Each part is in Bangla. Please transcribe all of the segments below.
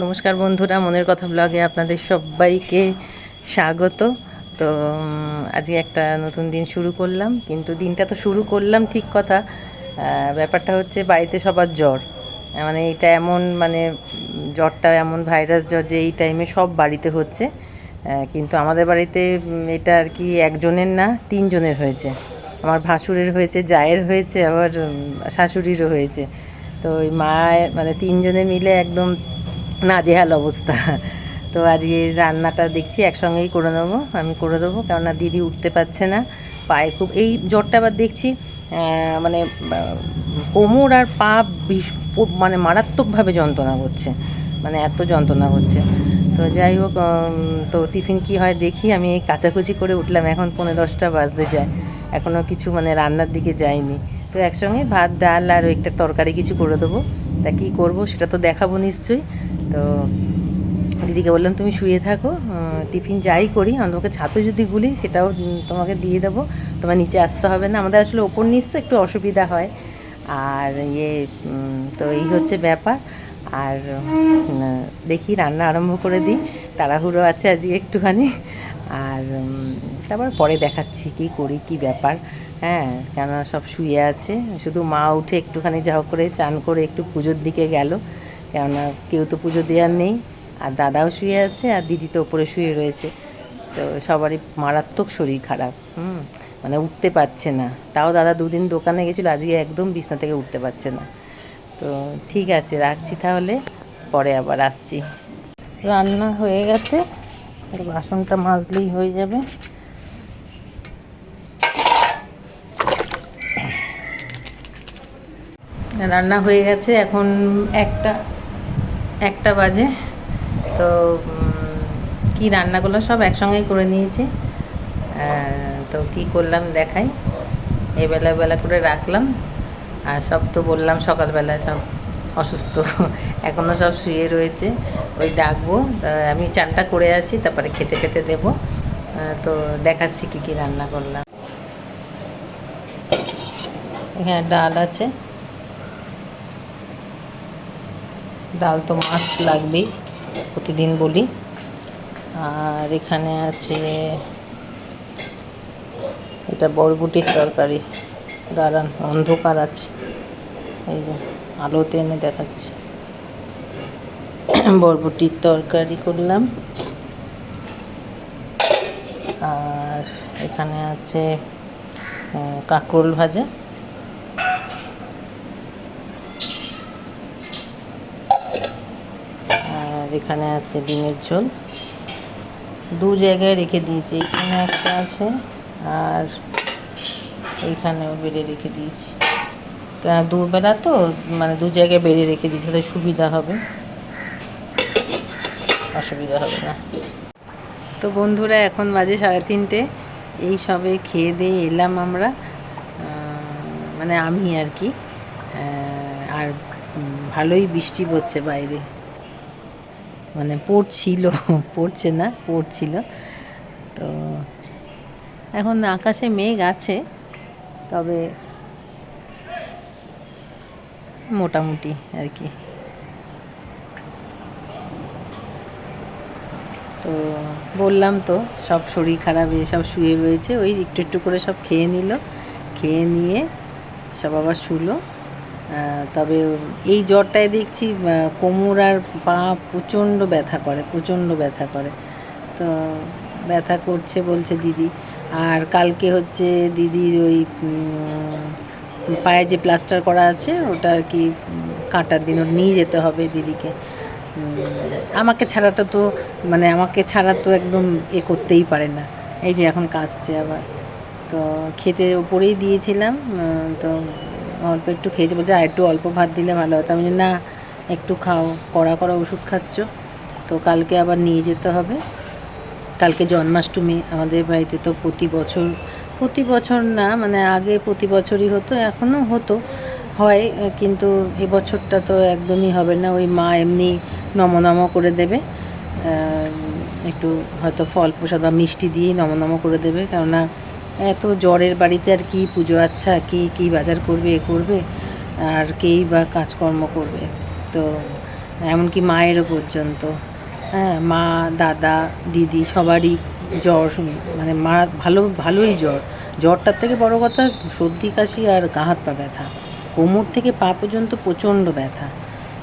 নমস্কার বন্ধুরা, মনের কথা ব্লগে আপনাদের সবাইকে স্বাগত। তো আজকে একটা নতুন দিন শুরু করলাম, কিন্তু দিনটা তো শুরু করলাম ঠিক কথা, ব্যাপারটা হচ্ছে বাড়িতে সবার জ্বর। মানে এটা এমন জ্বরটা এমন ভাইরাস জ্বর যে এই টাইমে সব বাড়িতে হচ্ছে। কিন্তু আমাদের বাড়িতে এটা আর কি একজনের না, তিনজনের হয়েছে। আমার ভাসুরের হয়েছে, জায়ের হয়েছে, আবার শাশুড়িরও হয়েছে। তো ওই মায়ের তিনজনে মিলে একদম নাজেহাল অবস্থা। তো আজকে রান্নাটা দেখছি একসঙ্গেই করে নেবো, আমি করে দেবো, কেননা দিদি উঠতে পারছে না, পায়ে খুব এই জ্বরটা। আবার দেখছি মানে কোমর আর পা মারাত্মকভাবে যন্ত্রণা করছে, এত যন্ত্রণা হচ্ছে। তো যাই হোক, তো টিফিন কি হয় দেখি। আমি এই কাচাকুচি করে উঠলাম, এখন 10:45 বাজতে যায়, এখনও কিছু রান্নার দিকে যাইনি। তো একসঙ্গে ভাত ডাল আর একটা তরকারি কিছু করে দেবো। তা কী করবো সেটা তো দেখাবো নিশ্চয়ই। তো দিদিকে বললাম তুমি শুয়ে থাকো, টিফিন যাই করি আমাকে ছাতু যদি গুলি সেটাও তোমাকে দিয়ে দেবো, তোমার নিচে আসতে হবে না। আমাদের আসলে ওপর নিচ তো একটু অসুবিধা হয়। আর তো এই হচ্ছে ব্যাপার। আর দেখি রান্না আরম্ভ করে দিই, তাড়াহুড়ো আছে আজকে একটুখানি। আর তারপর পরে দেখাচ্ছি কী করি, কী ব্যাপার। হ্যাঁ, কেননা সব শুয়ে আছে, শুধু মা উঠে একটুখানি যাও করে চান করে একটু পুজোর দিকে গেল, কেননা কেউ তো পুজো দেওয়ার নেই। আর দাদাও শুয়ে আছে, আর দিদি তো ওপরে শুয়ে রয়েছে। তো সবারই মারাত্মক শরীর খারাপ, উঠতে পারছে না। তাও দাদা দুদিন দোকানে গেছিলো, আজকে একদম বিছনা থেকে উঠতে পারছে না। তো ঠিক আছে, রাখছি তাহলে, পরে আবার আসছি। রান্না হয়ে গেছে, বাসনটা মাজলেই হয়ে যাবে। রান্না হয়ে গেছে, এখন একটা বাজে। তো কি রান্নাগুলো সব একসঙ্গেই করে নিয়েছি। তো কি করলাম দেখাই। এই বেলা করে রাখলাম, আর সব তো বললাম সকালবেলা সব অসুস্থ, এখনও সব শুয়ে রয়েছে। ওই ডাকবো, আমি চানটা করে আসি, তারপরে খেতে দেবো। তো দেখাচ্ছি কি কি রান্না করলাম। এখানে ডাল আছে, ডাল তো মাস্ট লাগবেই, প্রতিদিন বলি। আর এখানে আছে এটা বরবটির তরকারি। দাঁড়ান, অন্ধকার আছে, এই যে আলোতে এনে দেখাচ্ছি। বরবটির তরকারি করলাম। আর এখানে আছে কাঁকরোল ভাজা। আর এখানে আছে ডিমের ঝোল। দু জায়গায় রেখে দিয়েছি, এখানে একটা আছে আর এইখানেও বেড়ে রেখে দিয়েছি, কেন দুবেলা তো দু জায়গায় বেড়ে রেখে দিয়েছি, তাহলে সুবিধা হবে, অসুবিধা হবে না। তো বন্ধুরা, এখন বাজে 3:30, এই সবে খেয়ে দিয়ে এলাম আমরা, আমি আর কি। আর ভালোই বৃষ্টি পড়ছে বাইরে, পড়ছিল, পড়ছে না, পড়ছিল। তো এখন আকাশে মেঘ আছে, তবে মোটামুটি আর কি। তো বললাম তো সব শরীর খারাপ, সব শুয়ে রয়েছে, ওই একটু একটু করে সব খেয়ে নিল, খেয়ে নিয়ে সব আবার শুলো। তবে এই জ্বরটায় দেখছি কোমর আর পা প্রচণ্ড ব্যথা করে, প্রচণ্ড ব্যথা করে। তো ব্যথা করছে বলছে দিদি। আর কালকে হচ্ছে দিদির ওই পায়ে যে প্লাস্টার করা আছে ওটা আর কি কাটার দিন ওর নিয়ে যেতে হবে দিদিকে। আমাকে ছাড়াটা তো আমাকে ছাড়া তো একদম করতেই পারে না। এই যে এখন কাঁদছে আবার। তো খেতে ওপরেই দিয়েছিলাম, তো অল্প একটু খেয়েছে, বলছে আর একটু অল্প ভাত দিলে ভালো হতো। আমি না, একটু খাও, কড়া ওষুধ খাচ্ছ। তো কালকে আবার নিয়ে যেতে হবে। কালকে জন্মাষ্টমী, আমাদের বাড়িতে তো প্রতি বছর না, আগে প্রতি বছরই হতো, এখনও হয়, কিন্তু এবছরটা তো একদমই হবে না। ওই মা এমনি নম করে দেবে, একটু হয়তো ফল প্রসাদ বা মিষ্টি দিয়েই নম করে দেবে, কেননা এত জ্বরের বাড়িতে আর কি পুজো, আচ্ছা কী বাজার করবে, আর কেই বা কাজকর্ম করবে। তো এমনকি মায়েরও পর্যন্ত। হ্যাঁ, মা, দাদা, দিদি সবারই জ্বর, মানে ভালোই জ্বর। জ্বরটার থেকে বড় কথা সর্দি কাশি আর গা হাত পা ব্যথা, কোমর থেকে পা পর্যন্ত প্রচণ্ড ব্যথা।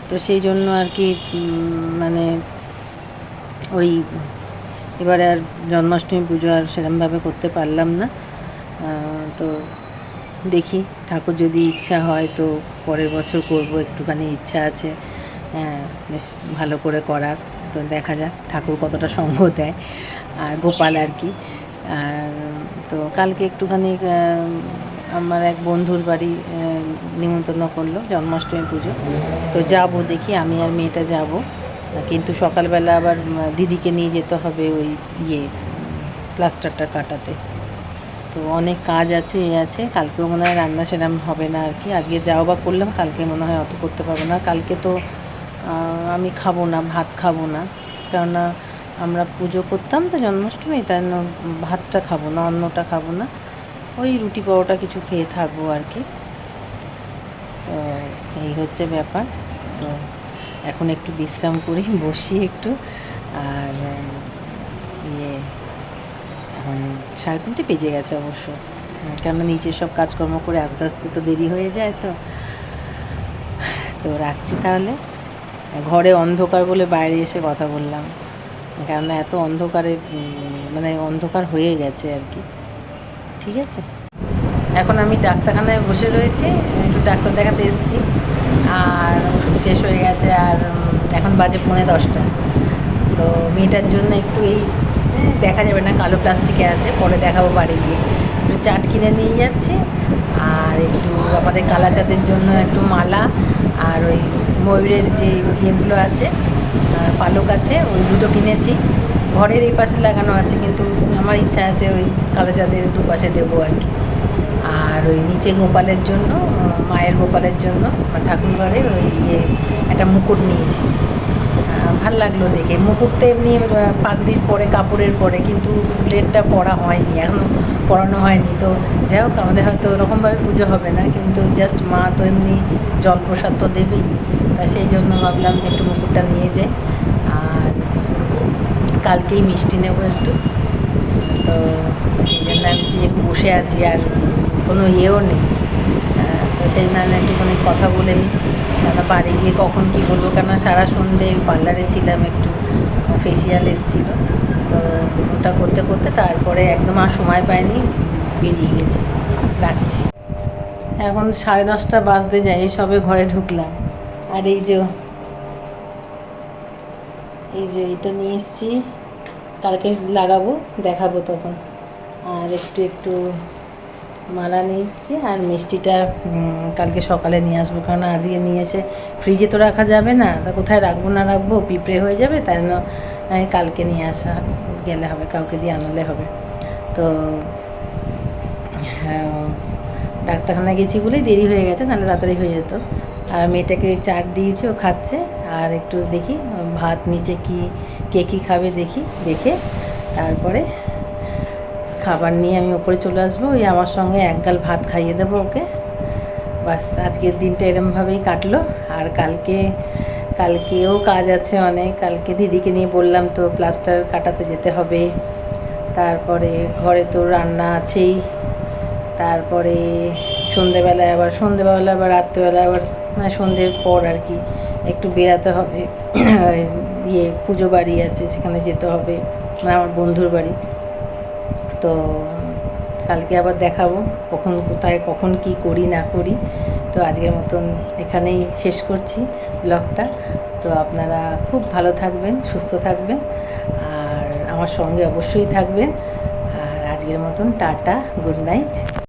তো সেই জন্য আর কি মানে ওই এবারে আর জন্মাষ্টমী পুজো আর সেরমভাবে করতে পারলাম না। তো দেখি, ঠাকুর যদি ইচ্ছা হয় তো পরের বছর করব, একটুখানি ইচ্ছা আছে। হ্যাঁ, বেশ ভালো করে করার। তো দেখা যাক ঠাকুর কতটা সঙ্গ দেয়, আর গোপাল আর কি। আর তো কালকে একটুখানি আমার এক বন্ধুর বাড়ি নিমন্ত্রণ করলো জন্মাষ্টমী পুজো, তো যাব, দেখি আমি আর মেয়েটা যাব। কিন্তু সকালবেলা আবার দিদিকে নিয়ে যেতে হবে ওই প্লাস্টারটা কাটাতে। তো অনেক কাজ আছে, আছে। কালকেও মনে হয় রান্না সেরকম হবে না আর কি। আজকে যাও বা করলাম, কালকে মনে হয় অত করতে পারবো না। কালকে তো আমি খাবো না, ভাত খাবো না, কেননা আমরা পুজো করতাম তো জন্মাষ্টমী, তাই ভাতটা খাবো না, অন্নটা খাবো না, ওই রুটি পরোটা কিছু খেয়ে থাকবো আর কি। তো এই হচ্ছে ব্যাপার। তো এখন একটু বিশ্রাম করি, বসি একটু। আর এখন 3:30 বেজে গেছে অবশ্য, কেননা নিচের সব কাজকর্ম করে আস্তে আস্তে তো দেরি হয়ে যায়। তো তো রাখছি তাহলে। ঘরে অন্ধকার বলে বাইরে এসে কথা বললাম, কেননা এত অন্ধকারে মানে অন্ধকার হয়ে গেছে আর কি। ঠিক আছে, এখন আমি ডাক্তারখানায় বসে রয়েছি, একটু ডাক্তার দেখাতে এসেছি, আর ওষুধ শেষ হয়ে গেছে। আর এখন বাজে 9:45। তো মেয়েটার জন্য একটু এই দেখা যাবে না, কালো প্লাস্টিকে আছে, পরে দেখাবো বাড়ি গিয়ে। একটু চাট কিনে নিয়ে যাচ্ছি, আর একটু আমাদের কালাচাঁদের জন্য একটু মালা, আর ওই ময়ূরের যে ইয়েগুলো আছে, পালক আছে, ওই দুটো কিনেছি। ঘরের এই পাশে লাগানো আছে, কিন্তু আমার ইচ্ছা আছে ওই কালাচাঁদের দুপাশে দেবো আর কি। আর ওই নিচে গোপালের জন্য, মায়ের গোপালের জন্য ঠাকুর ঘরে ওই একটা মুকুট নিয়েছি। ভাল লাগলো দেখে। মুকুটটা এমনি পাগড়ির পরে, কাপড়ের পরে, কিন্তু ফুলেরটা পরা হয়নি, এখনও পরানো হয়নি। তো যাই হোক, আমাদের হয়তো ওরকমভাবে পুজো হবে না, কিন্তু জাস্ট মা তো এমনি জল প্রসাদ তো দেবেই, তা সেই জন্য ভাবলাম যে একটু মুকুটটা নিয়ে যাই। আর কালকেই মিষ্টি নেবো একটু, তো সেই জন্য আমি যে বসে আছি, আর কোনো ইয়েও নেই। তো সেই জন্য একটুখানি কথা বলে নিই, কেননা বাড়ি গিয়ে কখন কী বলবো, কেননা সারা সন্ধে পার্লারে ছিলাম, একটু ফেসিয়াল এসেছিল, তো ওটা করতে করতে তারপরে একদম আর সময় পাইনি, বেরিয়ে গেছি। রাখছি। এখন 10:30 বাজতে যায়, সবে ঘরে ঢুকলাম। আর এই যে এটা নিয়ে এসেছি, কালকে লাগাবো, দেখাবো তখন। আর একটু মালা নিয়ে এসেছি, আর মিষ্টিটা কালকে সকালে নিয়ে আসবো, কারণ আজকে নিয়ে এসে ফ্রিজে তো রাখা যাবে না, তা কোথায় রাখবো না রাখবো, পিঁপড়ে হয়ে যাবে, তাই জন্য কালকে নিয়ে আসা গেলে হবে, কাউকে দিয়ে আনলে হবে। তো হ্যাঁ, ডাক্তারখানায় গেছি বলেই দেরি হয়ে গেছে, নাহলে তাড়াতাড়ি হয়ে যেত। আর মেয়েটাকে চাট দিয়েছি, ও খাচ্ছে। আর একটু দেখি ভাত নিচে কে কী খাবে দেখি, দেখে তারপরে খাবার নিয়ে আমি ওপরে চলে আসবো। ওই আমার সঙ্গে এক গাল ভাত খাইয়ে দেবো ওকে। বাস, আজকের দিনটা এরমভাবেই কাটলো। আর কালকেও কাজ আছে অনেক। কালকে দিদিকে নিয়ে বললাম তো, প্লাস্টার কাটাতে যেতে হবে। তারপরে ঘরে তো রান্না আছেই। তারপরে সন্ধেবেলা আবার রাত্রেবেলা আবার, মানে সন্ধ্যের পর আর কি একটু বেরাতে হবে। পুজো বাড়ি আছে, সেখানে যেতে হবে, মানে আমার বন্ধুর বাড়ি। তো কালকে আবার দেখাবো কখন কি করি না করি। তো আজকের মতন এখানেই শেষ করছি ব্লগটা। তো আপনারা খুব ভালো থাকবেন, সুস্থ থাকবেন, আর আমার সঙ্গে অবশ্যই থাকবেন। আর আজকের মতন টাটা, গুড নাইট।